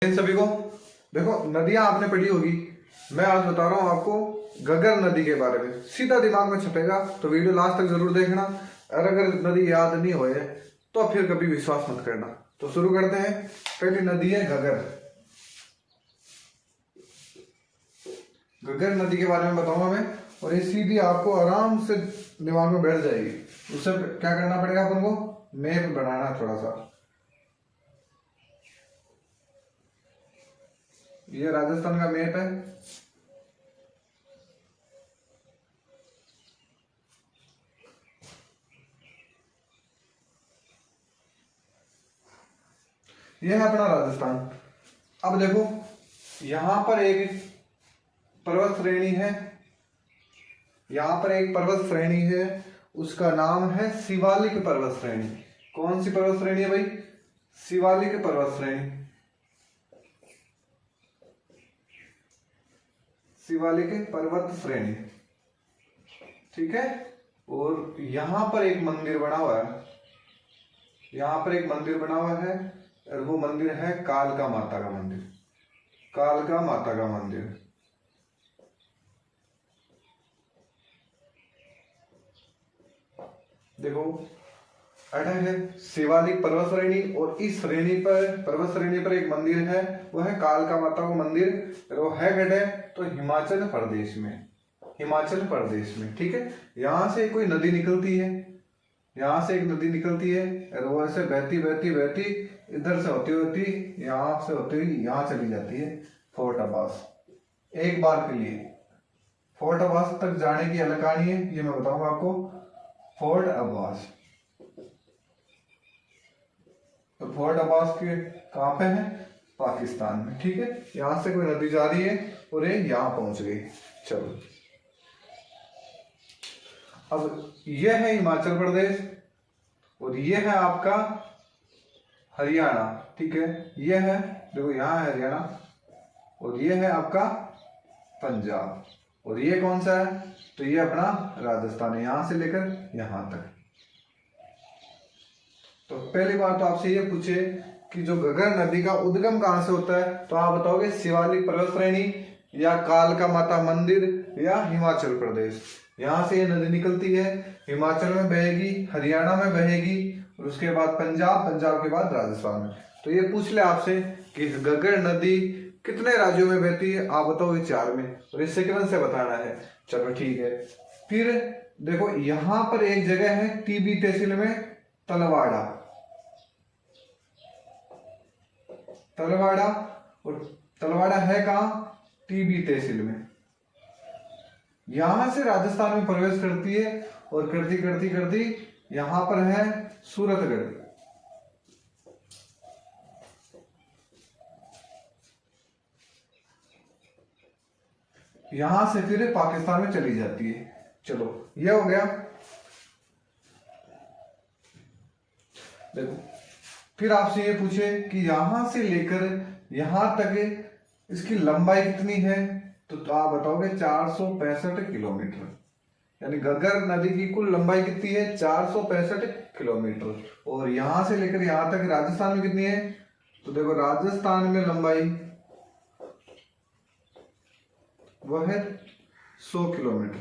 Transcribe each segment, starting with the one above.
इन सभी को देखो, नदियां आपने पढ़ी होगी। मैं आज बता रहा हूं आपको घग्गर नदी के बारे में, सीधा दिमाग में छपेगा, तो वीडियो लास्ट तक जरूर देखना। और अगर नदी याद नहीं होए तो फिर कभी विश्वास मत करना। तो शुरू करते हैं। पहली नदी है घग्गर। घग्गर नदी के बारे में बताऊंगा मैं, और ये सीधी आपको आराम से दिमाग में बैठ जाएगी। उससे क्या करना पड़ेगा अपन को, मैप बनाना है थोड़ा सा। ये राजस्थान का मैप है। ये है अपना राजस्थान। अब देखो, यहां पर एक पर्वत श्रेणी है। यहां पर एक पर्वत श्रेणी है, उसका नाम है शिवालिक पर्वत श्रेणी। कौन सी पर्वत श्रेणी है भाई? शिवालिक पर्वत श्रेणी। शिवालिक पर्वत श्रेणी, ठीक है। और यहां पर एक मंदिर बना हुआ है। यहां पर एक मंदिर बना हुआ है, और वो मंदिर है कालका माता का मंदिर। कालका माता का मंदिर। देखो, अड़ा है शिवालिक पर्वत श्रेणी, और इस श्रेणी पर, पर्वत श्रेणी पर एक मंदिर है, वो है कालका माता का मंदिर। वो है गढ़, तो हिमाचल प्रदेश में। हिमाचल प्रदेश में, ठीक है। यहां से कोई नदी निकलती है, यहां से एक नदी निकलती है, और वो ऐसे बहती बहती बहती इधर से होती होती यहां से होती हुई यहां चली जाती है फोर्ट अब्बास। एक बार के लिए फोर्ट अब्बास तक जाने की अलग कहानी है, ये मैं बताऊंगा आपको। फोर्ट अब्बास, तो फोर्ट अब्बास के कहां पे है? पाकिस्तान में, ठीक है। यहां से कोई नदी जा रही है और ये यहां पहुंच गई। चलो, अब ये है हिमाचल प्रदेश, और ये है आपका हरियाणा, ठीक है। ये है, देखो यहाँ है हरियाणा, और ये है आपका पंजाब। और ये कौन सा है? तो ये अपना राजस्थान है, यहां से लेकर यहां तक। तो पहली बार तो आपसे ये पूछे कि जो घग्गर नदी का उद्गम कहां से होता है, तो आप बताओगे शिवालिक पर्वत श्रेणी, या कालका माता मंदिर, या हिमाचल प्रदेश। यहां से ये नदी निकलती है, हिमाचल में बहेगी, हरियाणा में बहेगी, और उसके बाद पंजाब, पंजाब के बाद राजस्थान में। तो ये पूछ ले आपसे कि घग्गर नदी कितने राज्यों में बहती है, आप बताओगे 4 में, और इस सेकंड से बताना है। चलो ठीक है। फिर देखो, यहां पर एक जगह है टीबी तहसील में, तलवाड़ा। तलवाड़ा, और तलवाड़ा है कहां? टीबी तहसील में। यहां से राजस्थान में प्रवेश करती है, और करती करती करती यहां पर है सूरतगढ़। यहां से फिर पाकिस्तान में चली जाती है। चलो, ये हो गया। देखो, फिर आपसे ये पूछे कि यहां से लेकर यहां तक इसकी लंबाई कितनी है, तो आप बताओगे 465 किलोमीटर। यानी घग्गर नदी की कुल लंबाई कितनी है? 465 किलोमीटर। और यहां से लेकर यहां तक राजस्थान में कितनी है? तो देखो, राजस्थान में लंबाई वह है 100 किलोमीटर।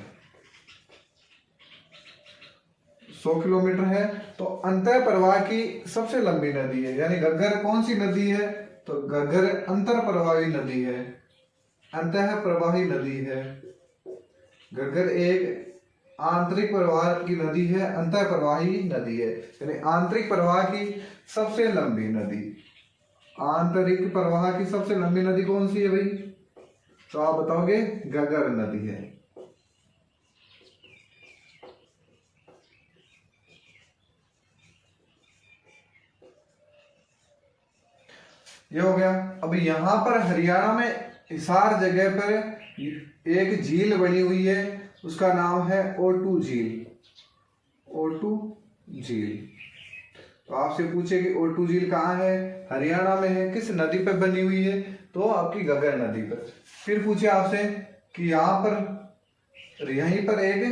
100 किलोमीटर है। तो अंतर प्रवाह की सबसे लंबी नदी है। यानी घग्गर कौन सी नदी है? तो घग्गर अंतर प्रवाही नदी है। अंतः प्रवाही नदी है। घग्गर एक आंतरिक प्रवाह की नदी है, अंतर प्रवाही नदी है। यानी आंतरिक प्रवाह की सबसे लंबी नदी। आंतरिक प्रवाह की सबसे लंबी नदी कौन सी है भाई? तो आप बताओगे घग्गर नदी है। ये हो गया। अब यहां पर हरियाणा में हिसार जगह पर एक झील बनी हुई है, उसका नाम है O2 झील। O2 झील। तो आपसे पूछे कि O2 झील कहाँ है? हरियाणा में है। किस नदी पर बनी हुई है? तो आपकी घग्गर नदी पर। फिर पूछे आपसे कि यहां पर, यहीं पर एक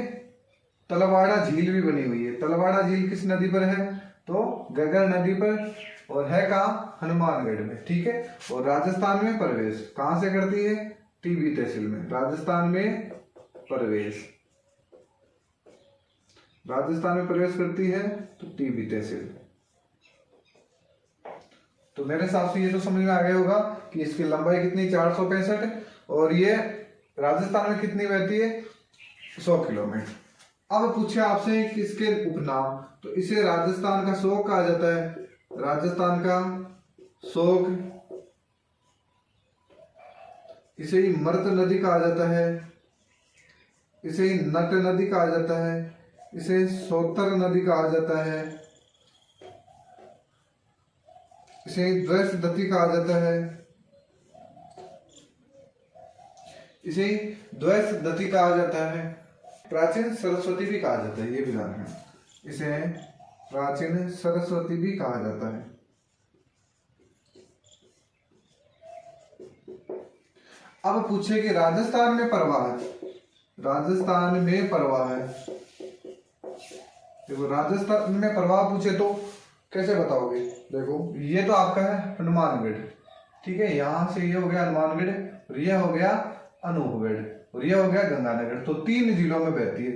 तलवाड़ा झील भी बनी हुई है। तलवाड़ा झील किस नदी पर है? तो घग्गर नदी पर। और है कहाँ, हनुमानगढ़ में। ठीक है, और राजस्थान में प्रवेश कहाँ से करती है, टीबी तहसील में। राजस्थान में प्रवेश, राजस्थान में प्रवेश करती है तो टीबी तहसील। तो मेरे हिसाब से ये तो समझ में आ गया होगा कि इसकी लंबाई कितनी, 465, और ये राजस्थान में कितनी बहती है, 100 किलोमीटर। अब पूछे आपसे कि इसके उपनाम, तो इसे राजस्थान का शोक कहा जाता है, राजस्थान का शोक, इसे ही मर्त नदी कहा जाता है, इसे ही नट नदी कहा जाता है, इसे सोतर नदी कहा जाता है, इसे द्वैस दती कहा जाता है, इसे द्वैस दती कहा जाता है, प्राचीन सरस्वती भी कहा जाता है, ये भी ध्यान है, इसे प्राचीन सरस्वती भी कहा जाता है। अब पूछे कि राजस्थान में प्रवाह, राजस्थान में प्रवाह है, देखो राजस्थान में प्रवाह पूछे तो कैसे बताओगे, देखो ये तो आपका है हनुमानगढ़, ठीक है, यहां से ये हो गया हनुमानगढ़, और ये हो गया अनूपगढ़, और ये हो गया गंगानगर। तो 3 जिलों में बहती है।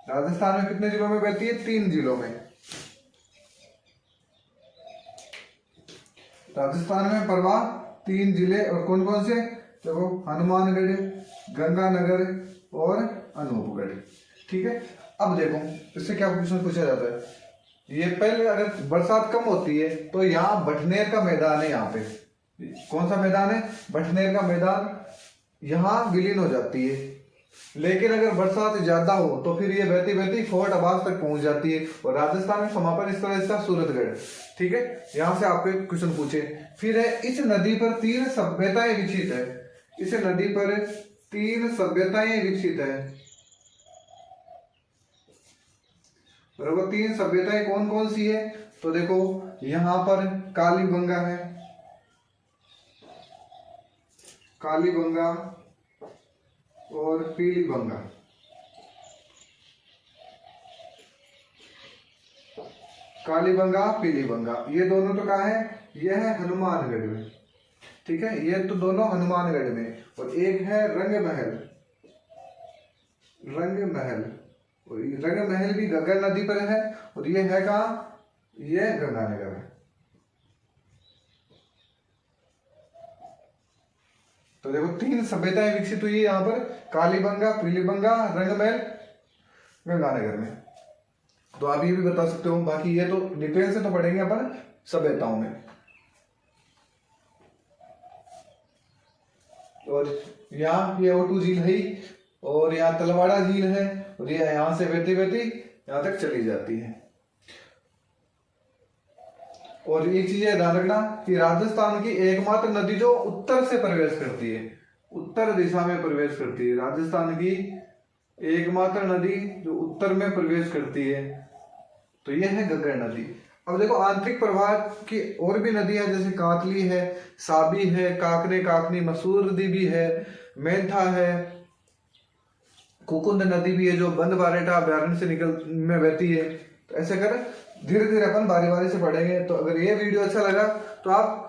राजस्थान में कितने जिलों में बहती है, 3 जिलों में। राजस्थान में प्रवाह 3 जिले, और कौन कौन से, देखो हनुमानगढ़, गंगानगर और अनूपगढ़। ठीक है, अब देखो इससे क्या क्वेश्चन पूछा जाता है, ये पहले अगर बरसात कम होती है तो यहाँ बटनेर का मैदान है, यहाँ पे कौन सा मैदान है, बटनेर का मैदान, यहाँ विलीन हो जाती है। लेकिन अगर बरसात ज्यादा हो तो फिर ये बहती बहती फोर्ट आवास तक पहुंच जाती है, और राजस्थान में समापन स्थल इसका सूरतगढ़। ठीक है, यहाँ से आपके क्वेश्चन पूछे। फिर है इस नदी पर 3 सभ्यताएं विकसित है, इस नदी पर 3 सभ्यताएं विकसित है, बराबर। 3 सभ्यताएं कौन कौन सी है, तो देखो यहां पर कालीबंगा है, कालीबंगा और पीलीबंगा। कालीबंगा पीलीबंगा ये दोनों तो कहाँ है, ये है हनुमानगढ़ में। ठीक है, ये तो दोनों हनुमानगढ़ में, और एक है रंग महल, रंग महल, और रंग महल भी घग्गर नदी पर है, और ये है कहाँ, ये गंगानगर है। तो देखो 3 सभ्यताएं विकसित हुई है यहाँ पर, कालीबंगा, पीलीबंगा, रंगमहल, गंगानगर में। तो आप ये भी बता सकते हो, बाकी ये तो डिटेल से तो पढ़ेंगे अपन सभ्यताओं में। और यहाँ ये O2 झील है, और यहाँ तलवाड़ा झील है, और ये यहाँ से बहती बहती यहाँ तक चली जाती है। और एक चीज ध्यान रखना कि राजस्थान की एकमात्र नदी जो उत्तर से प्रवेश करती है, उत्तर दिशा में प्रवेश करती है, राजस्थान की एकमात्र नदी जो उत्तर में प्रवेश करती है, तो यह है घग्गर नदी। अब देखो आंतरिक प्रवाह की और भी नदियां, जैसे कातली है, साबी है, काकने काकनी, मसूरदी भी है, मेंथा है, कुकुंद नदी भी है जो बंद बारेटा अभ्यारण्य से निकल में बहती है। तो ऐसे कर धीरे धीरे अपन बारी बारी से पढ़ेंगे। तो अगर ये वीडियो अच्छा लगा तो आप